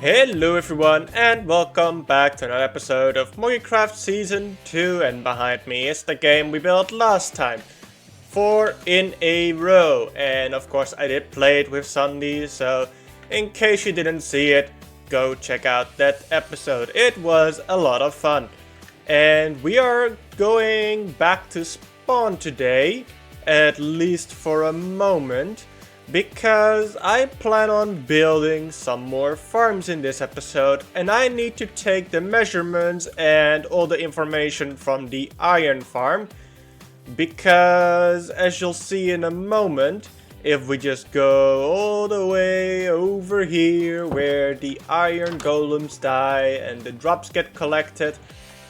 Hello everyone and welcome back to another episode of Moggycraft Season 2, and behind me is the game we built last time. 4 in a row, and of course I did play it with Sunday, so in case you didn't see it, go check out that episode. It was a lot of fun. And we are going back to spawn today, at least for a moment, because I plan on building some more farms in this episode, and I need to take the measurements and all the information from the iron farm, because as you'll see in a moment, if we just go all the way over here where the iron golems die and the drops get collected,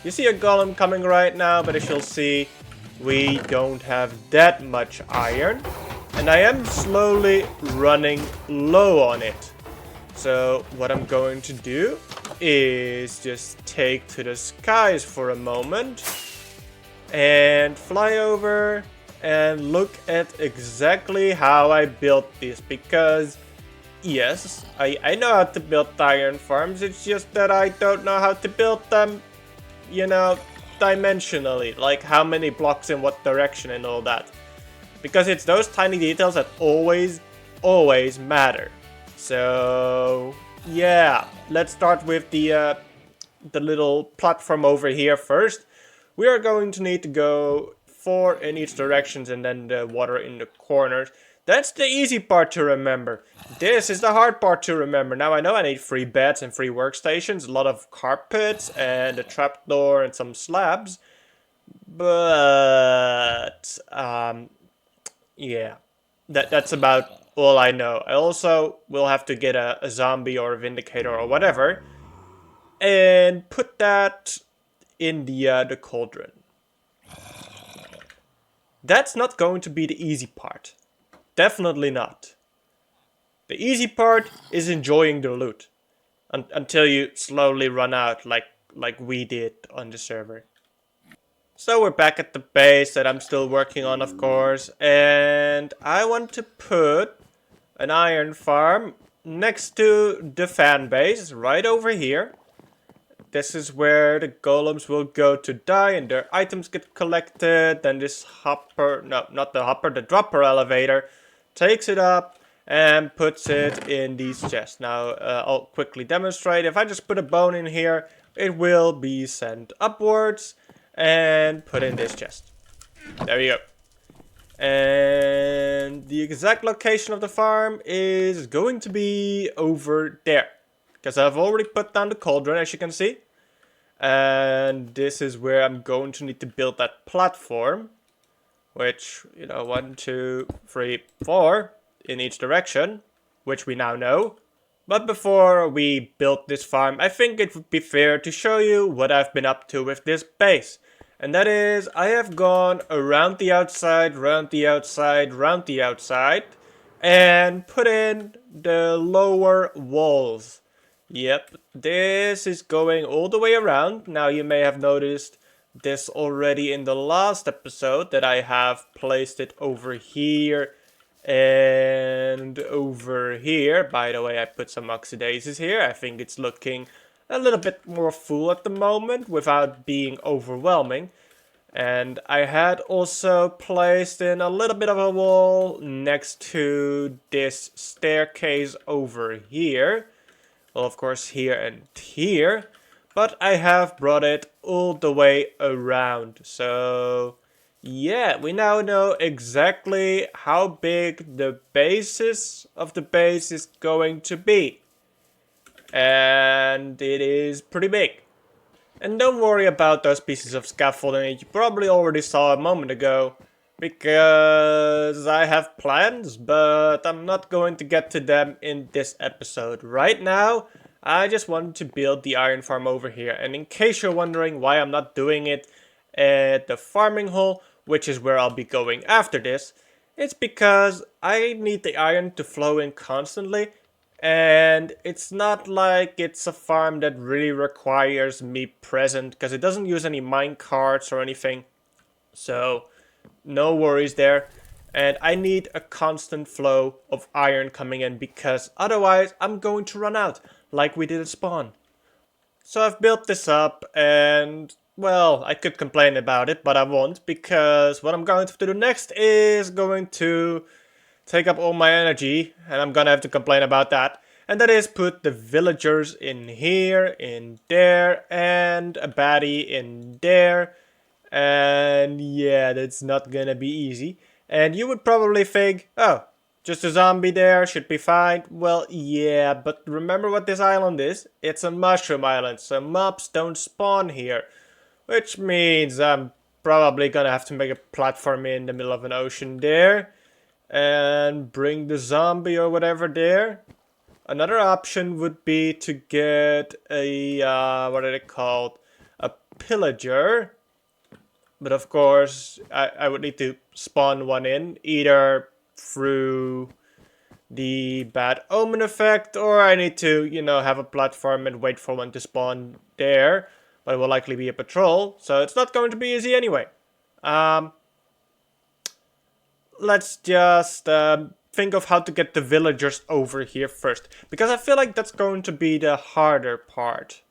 you see a golem coming right now, but as you'll see, we don't have that much iron. And I am slowly running low on it. So what I'm going to do is just take to the skies for a moment and fly over and look at exactly how I built this. Because yes, I know how to build iron farms. It's just that I don't know how to build them, you know, dimensionally. Like how many blocks in what direction and all that. Because it's those tiny details that always matter. So yeah, let's start with the little platform over here first. We are going to need to go 4 in each directions and then the water in the corners. That's the easy part to remember. This is the hard part to remember. Now I know I need 3 beds and 3 workstations, a lot of carpets and a trapdoor and some slabs. But yeah, that's about all I know. I also will have to get a zombie or a vindicator or whatever and put that in the cauldron. That's not going to be the easy part. Definitely not. The easy part is enjoying the loot until you slowly run out like we did on the server. So we're back at the base that I'm still working on, of course, and I want to put an iron farm next to the fan base, right over here. This is where the golems will go to die and their items get collected. Then this hopper, no, not the hopper, the dropper elevator takes it up and puts it in these chests. Now I'll quickly demonstrate. If I just put a bone in here, it will be sent upwards and put in this chest. There you go. And the exact location of the farm is going to be over there, because I've already put down the cauldron, as you can see. And this is where I'm going to need to build that platform, which, you know, 1, 2, 3, 4 in each direction, which we now know. But before we build this farm, I think it would be fair to show you what I've been up to with this base. And that is, I have gone around the outside, round the outside, round the outside, and put in the lower walls. Yep, this is going all the way around. Now you may have noticed this already in the last episode, that I have placed it over here and over here. By the way, I put some oxidases here. I think it's looking a little bit more full at the moment without being overwhelming. And I had also placed in a little bit of a wall next to this staircase over here. Well, of course, here and here. But I have brought it all the way around. So yeah, we now know exactly how big the basis of the base is going to be. And it is pretty big. And don't worry about those pieces of scaffolding that you probably already saw a moment ago, because I have plans, but I'm not going to get to them in this episode. Right now, I just wanted to build the iron farm over here. And in case you're wondering why I'm not doing it at the farming hole, which is where I'll be going after this, it's because I need the iron to flow in constantly. And it's not like it's a farm that really requires me present, because it doesn't use any mine carts or anything. So no worries there. And I need a constant flow of iron coming in, because otherwise I'm going to run out. like we did at spawn. So I've built this up and, well, I could complain about it, but I won't, because what I'm going to do next is going to take up all my energy, and I'm gonna have to complain about that. And that is put the villagers in here, in there, and a baddie in there. And yeah, that's not gonna be easy. And you would probably think, oh, just a zombie there, should be fine. Well, yeah, but remember what this island is? It's a mushroom island, so mobs don't spawn here. Which means I'm probably gonna have to make a platform in the middle of an ocean there. And bring the zombie or whatever there. Another option would be to get a, what are they called? A pillager. But of course, I would need to spawn one in, either through the bad omen effect, or I need to, you know, have a platform and wait for one to spawn there. But it will likely be a patrol, so it's not going to be easy anyway. Let's just think of how to get the villagers over here first, because I feel like that's going to be the harder part.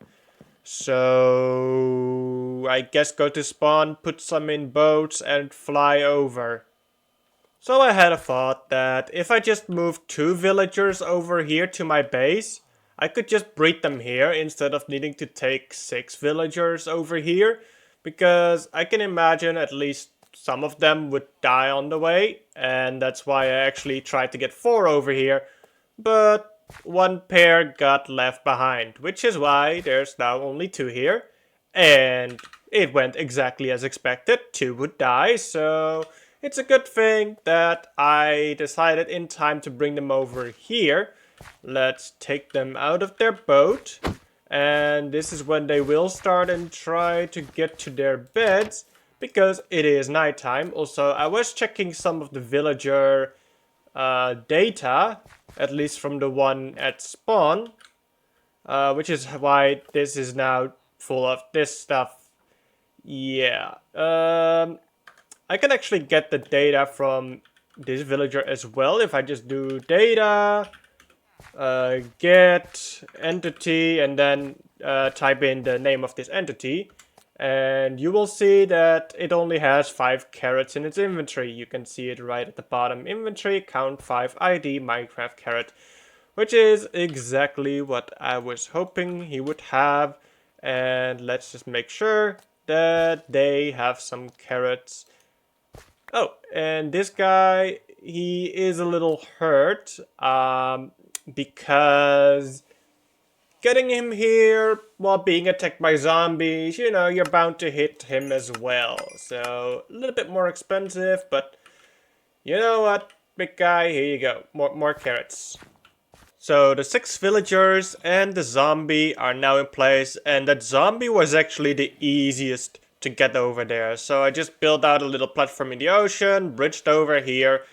So I guess go to spawn, put some in boats, and fly over. So I had a thought that if I just moved 2 villagers over here to my base, I could just breed them here instead of needing to take 6 villagers over here, because I can imagine at least some of them would die on the way, and that's why I actually tried to get 4 over here, but 1 pair got left behind, which is why there's now only 2 here, and it went exactly as expected. 2 would die, so it's a good thing that I decided in time to bring them over here. Let's take them out of their boat, and this is when they will start and try to get to their beds, because it is nighttime. Also, I was checking some of the villager data, at least from the one at spawn, which is why this is now full of this stuff. Yeah, I can actually get the data from this villager as well if I just do data, get entity, and then type in the name of this entity. And you will see that it only has 5 carrots in its inventory. You can see it right at the bottom. Inventory, count 5 ID, Minecraft carrot. Which is exactly what I was hoping he would have. And let's just make sure that they have some carrots. Oh, and this guy, he is a little hurt. Because getting him here while being attacked by zombies, you know, you're bound to hit him as well. So, a little bit more expensive, but you know what, big guy, here you go. More carrots. So, the 6 villagers and the zombie are now in place, and that zombie was actually the easiest to get over there. So, I just built out a little platform in the ocean, bridged over here,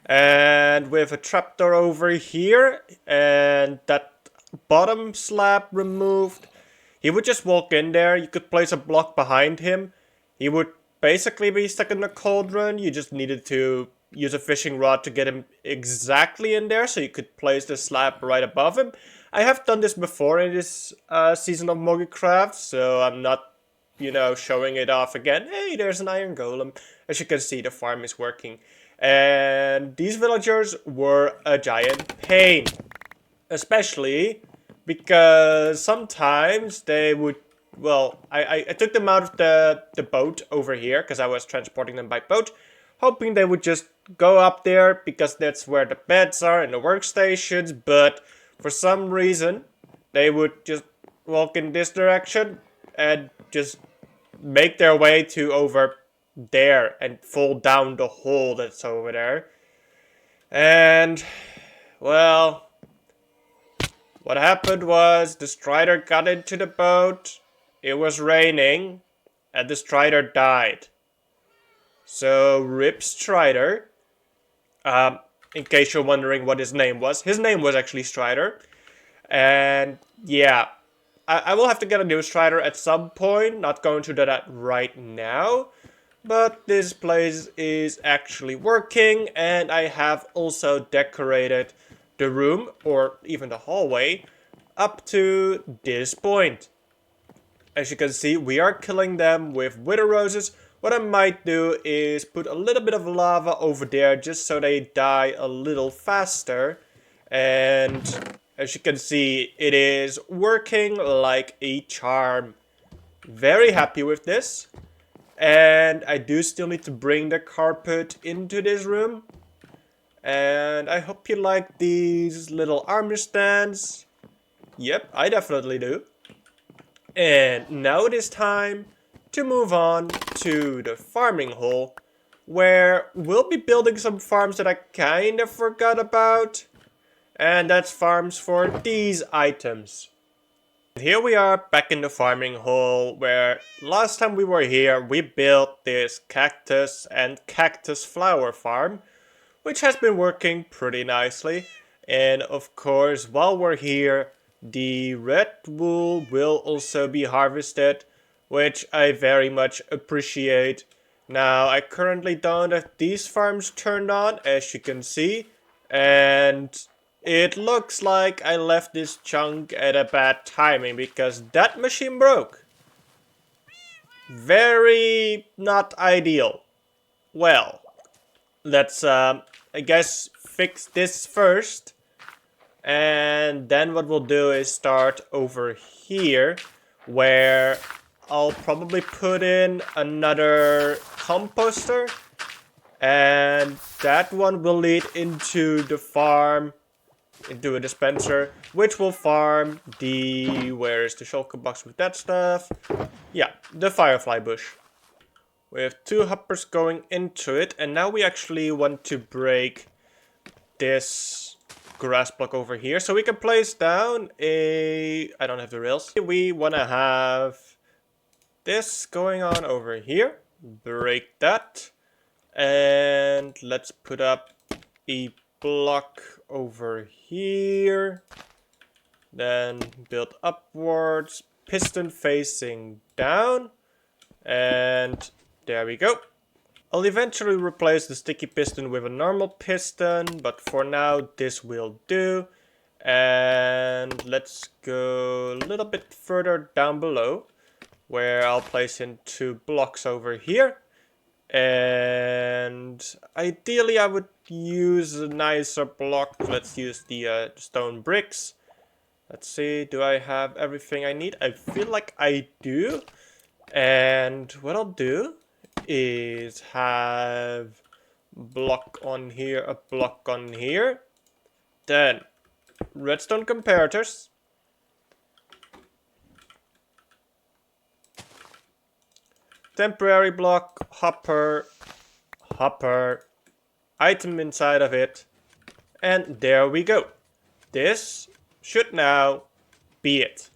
and with a trapdoor over here, and that bottom slab removed, he would just walk in there. You could place a block behind him. He would basically be stuck in the cauldron. You just needed to use a fishing rod to get him exactly in there, so you could place the slab right above him. I have done this before in this season of Moggycraft, so I'm not, you know, showing it off again. Hey, there's an iron golem. As you can see, the farm is working. And these villagers were a giant pain. Especially because sometimes they would, well, I took them out of the boat over here because I was transporting them by boat, hoping they would just go up there because that's where the beds are and the workstations, but for some reason they would just walk in this direction and just make their way to over there and fall down the hole that's over there. And, well, what happened was the Strider got into the boat, it was raining, and the Strider died. So, rip Strider. In case you're wondering what his name was actually Strider. And yeah, I will have to get a new Strider at some point, not going to do that right now. But this place is actually working, and I have also decorated the room, or even the hallway, up to this point. As you can see, we are killing them with wither roses. What I might do is put a little bit of lava over there just so they die a little faster. And as you can see, it is working like a charm. Very happy with this. And I do still need to bring the carpet into this room. And I hope you like these little armor stands. Yep, I definitely do. And now it is time to move on to the farming hole, where we'll be building some farms that I kind of forgot about. And that's farms for these items. Here we are back in the farming hole, where last time we were here we built this cactus and cactus flower farm, which has been working pretty nicely. And of course, while we're here, the red wool will also be harvested, which I very much appreciate. Now, I currently don't have these farms turned on, as you can see, and it looks like I left this chunk at a bad timing because that machine broke. Very not ideal. Well, let's I guess fix this first. And then what we'll do is start over here, where I'll probably put in another composter. And that one will lead into the farm, into a dispenser, which will farm the... where is the shulker box with that stuff? Yeah, the firefly bush. We have 2 hoppers going into it, and now we actually want to break this grass block over here, so we can place down a... I don't have the rails. We want to have this going on over here. Break that. And let's put up a block over here. Then build upwards. Piston facing down. And there we go. I'll eventually replace the sticky piston with a normal piston, but for now this will do. And let's go a little bit further down below, where I'll place in 2 blocks over here. And ideally I would use a nicer block. Let's use the stone bricks. Let's see, do I have everything I need? I feel like I do. And what I'll do is have block on here, a block on here. Then redstone comparators. Temporary block, hopper, hopper, item inside of it. And there we go. This should now be it.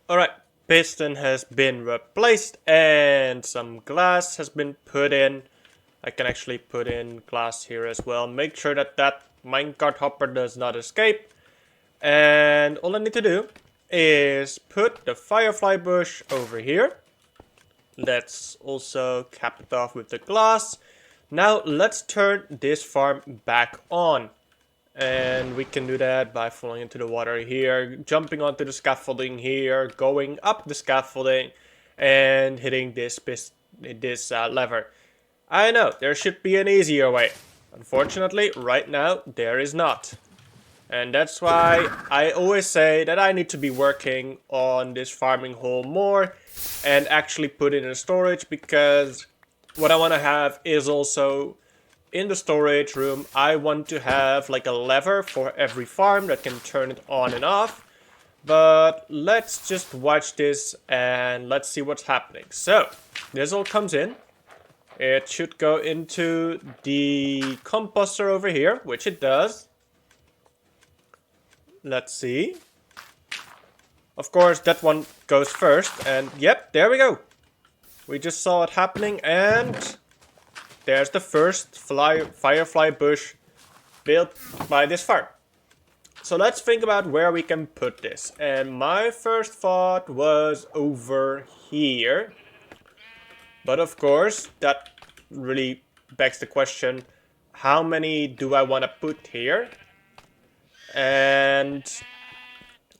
Alright. Piston has been replaced and some glass has been put in. I can actually put in glass here as well. Make sure that that minecart hopper does not escape. And all I need to do is put the firefly bush over here. Let's also cap it off with the glass. Now let's turn this farm back on. And we can do that by falling into the water here, jumping onto the scaffolding here, going up the scaffolding, and hitting this lever. I know, there should be an easier way. Unfortunately, right now, there is not. And that's why I always say that I need to be working on this farming hole more and actually put it in storage, because what I want to have is also... in the storage room, I want to have like a lever for every farm that can turn it on and off. But let's just watch this and let's see what's happening. So, this all comes in. It should go into the composter over here, which it does. Let's see. Of course, that one goes first. And yep, there we go. We just saw it happening and... there's the first firefly bush built by this farm. So let's think about where we can put this. And my first thought was over here. But of course, that really begs the question, how many do I want to put here? And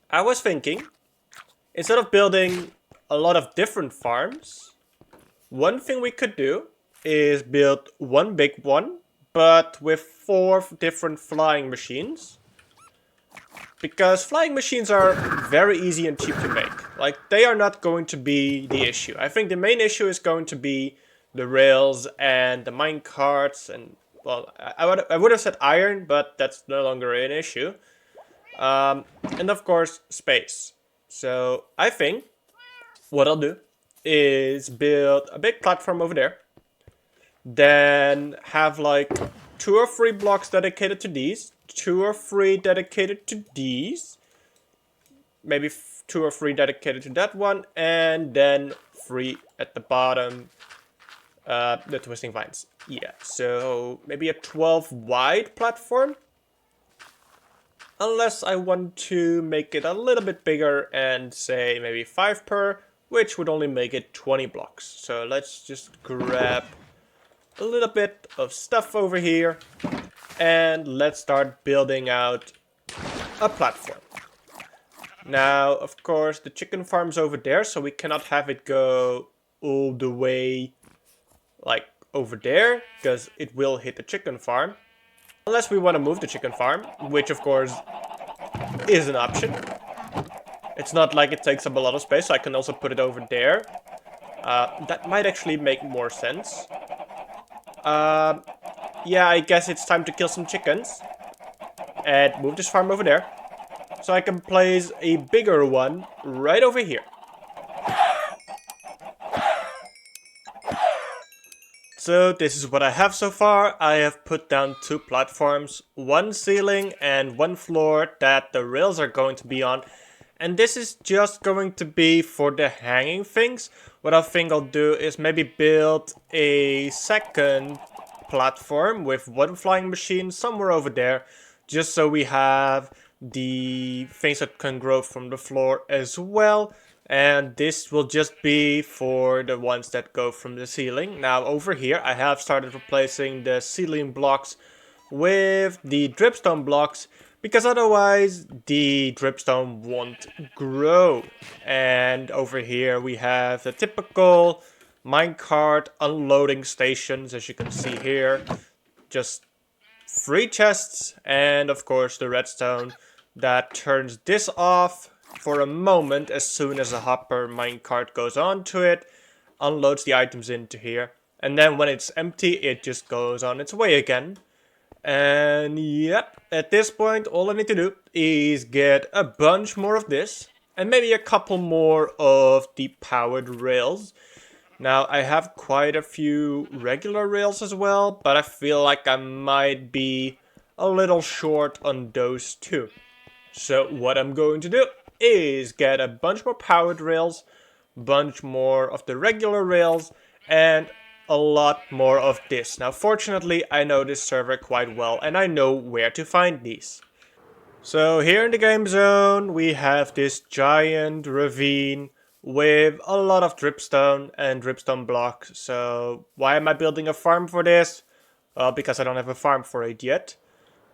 I was thinking, instead of building a lot of different farms, one thing we could do is build one big one, but with 4 different flying machines. Because flying machines are very easy and cheap to make. Like, they are not going to be the issue. I think the main issue is going to be the rails and the mine carts and, well, I would have said iron, but that's no longer an issue. And of course, space. So I think what I'll do is build a big platform over there. Then have like 2 or 3 blocks dedicated to these. 2 or 3 dedicated to these. Maybe 2 or 3 dedicated to that one. And then 3 at the bottom. The twisting vines. Yeah, so maybe a 12 wide platform. Unless I want to make it a little bit bigger and say maybe 5 per, which would only make it 20 blocks. So let's just grab a little bit of stuff over here and let's start building out a platform. Now, of course, the chicken farm's over there, so we cannot have it go all the way like over there, because it will hit the chicken farm. Unless we want to move the chicken farm, which of course is an option. It's not like it takes up a lot of space, so I can also put it over there. That might actually make more sense. Yeah, I guess it's time to kill some chickens. And move this farm over there. So I can place a bigger one right over here. So this is what I have so far. I have put down 2 platforms, 1 ceiling and 1 floor that the rails are going to be on. And this is just going to be for the hanging things. What I think I'll do is maybe build a second platform with 1 flying machine somewhere over there. Just so we have the things that can grow from the floor as well. And this will just be for the ones that go from the ceiling. Now over here I have started replacing the ceiling blocks with the dripstone blocks, because otherwise the dripstone won't grow. And over here we have the typical minecart unloading stations, as you can see here. Just 3 chests and of course the redstone that turns this off for a moment as soon as a hopper minecart goes onto it, unloads the items into here, and then when it's empty it just goes on its way again. And yep, at this point all I need to do is get a bunch more of this and maybe a couple more of the powered rails. Now I have quite a few regular rails as well, but I feel like I might be a little short on those too. So what I'm going to do is get a bunch more powered rails, bunch more of the regular rails, and a lot more of this. Now fortunately I know this server quite well and I know where to find these. So here in the game zone we have this giant ravine with a lot of dripstone and dripstone blocks. So why am I building a farm for this? Well, because I don't have a farm for it yet.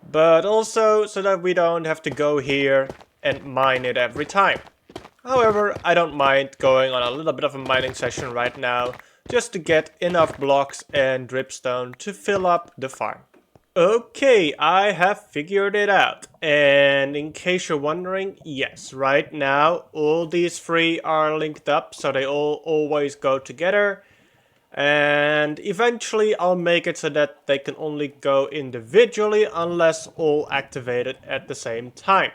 But also so that we don't have to go here and mine it every time. However, I don't mind going on a little bit of a mining session right now, just to get enough blocks and dripstone to fill up the farm. Okay, I have figured it out. And in case you're wondering, yes, right now all these 3 are linked up, so they all always go together. And eventually I'll make it so that they can only go individually unless all activated at the same time.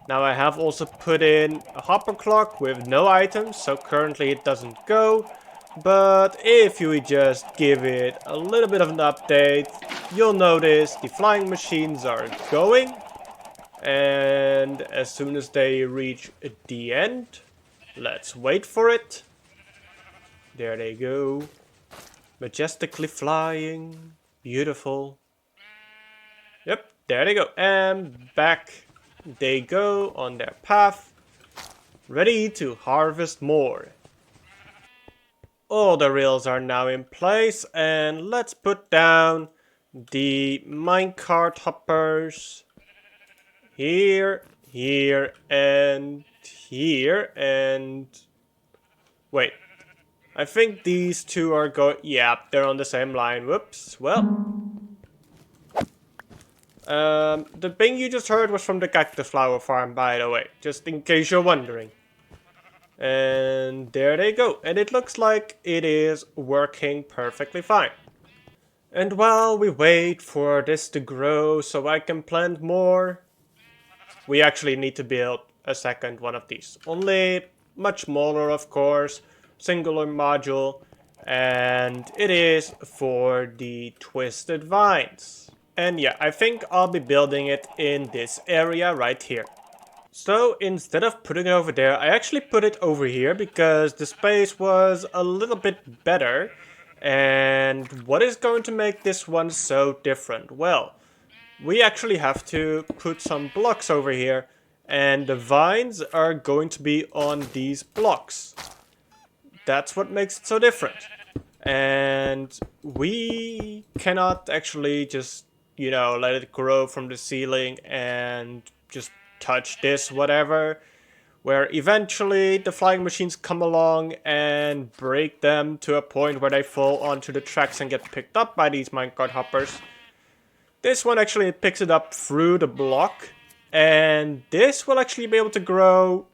Now I have also put in a hopper clock with no items, so currently it doesn't go. But if you just give it a little bit of an update, you'll notice the flying machines are going. And as soon as they reach the end, let's wait for it. There they go. Majestically flying. Beautiful. Yep, there they go. And back they go on their path. Ready to harvest more. All the rails are now in place. And let's put down the minecart hoppers. Here, here and here and... Wait. I think these two are going... Yeah, they're on the same line. Whoops. Well... the thing you just heard was from the cactus flower farm, by the way. Just in case you're wondering. And there they go. And it looks like it is working perfectly fine. And while we wait for this to grow so I can plant more, we actually need to build a second one of these. Only much smaller, of course. Singular module. And it is for the twisted vines. And yeah, I think I'll be building it in this area right here. So instead of putting it over there, I actually put it over here because the space was a little bit better. And what is going to make this one so different? Well, we actually have to put some blocks over here, and the vines are going to be on these blocks. That's what makes it so different. And we cannot actually just, you know, let it grow from the ceiling and just touch this, whatever. Where eventually the flying machines come along and break them to a point where they fall onto the tracks and get picked up by these minecart hoppers. This one actually picks it up through the block, and this will actually be able to grow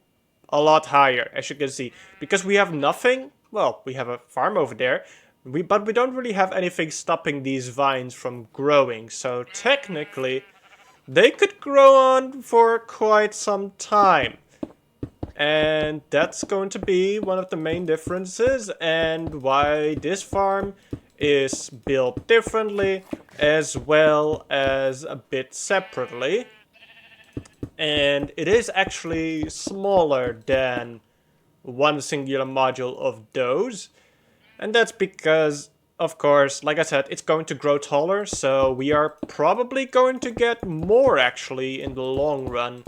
a lot higher, as you can see. Because we have nothing, well, we have a farm over there, but we don't really have anything stopping these vines from growing. So technically, they could grow on for quite some time. And that's going to be one of the main differences and why this farm is built differently as well as a bit separately. And it is actually smaller than one singular module of those. And that's because, of course, like I said, it's going to grow taller. So we are probably going to get more actually in the long run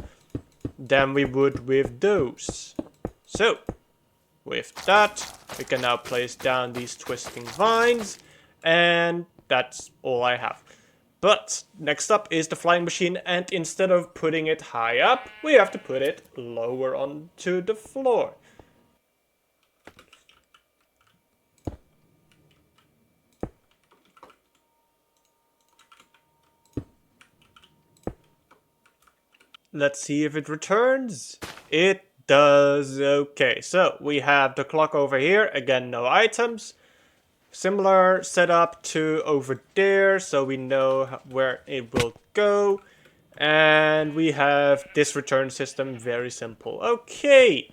than we would with those. So, with that, we can now place down these twisting vines, and that's all I have. But next up is the flying machine, and instead of putting it high up, we have to put it lower onto the floor. Let's see if it returns. It does. Okay, so we have the clock over here. Again, no items. Similar setup to over there, so we know where it will go. And we have this return system, very simple. Okay,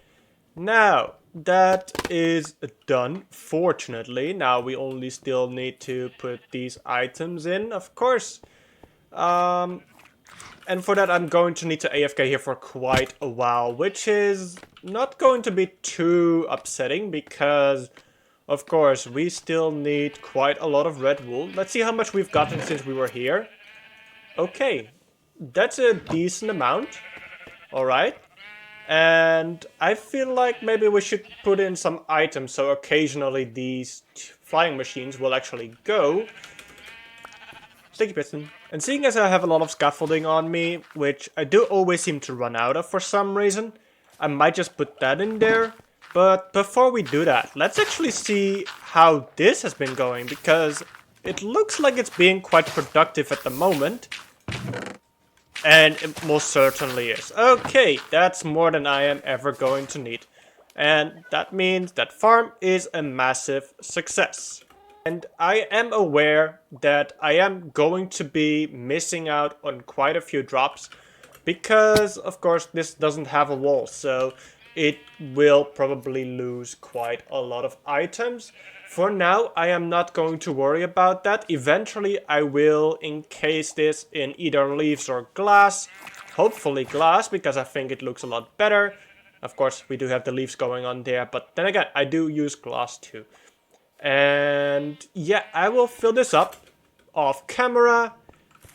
now that is done, fortunately. Now we only still need to put these items in, of course. And for that, I'm going to need to AFK here for quite a while, which is not going to be too upsetting because, of course, we still need quite a lot of red wool. Let's see how much we've gotten since we were here. Okay, that's a decent amount. Alright. And I feel like maybe we should put in some items so occasionally these flying machines will actually go. Sticky piston. And seeing as I have a lot of scaffolding on me, which I do always seem to run out of for some reason, I might just put that in there. But before we do that, let's actually see how this has been going, because it looks like it's being quite productive at the moment. And it most certainly is. Okay, that's more than I am ever going to need. And that means that farm is a massive success. And I am aware that I am going to be missing out on quite a few drops because, of course, this doesn't have a wall, so it will probably lose quite a lot of items. For now, I am not going to worry about that. Eventually, I will encase this in either leaves or glass. Hopefully glass, because I think it looks a lot better. Of course, we do have the leaves going on there, but then again, I do use glass too. And yeah, I will fill this up off camera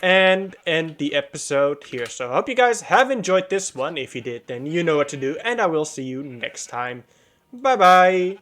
and end the episode here. So I hope you guys have enjoyed this one. If you did, then you know what to do, and I will see you next time. Bye bye.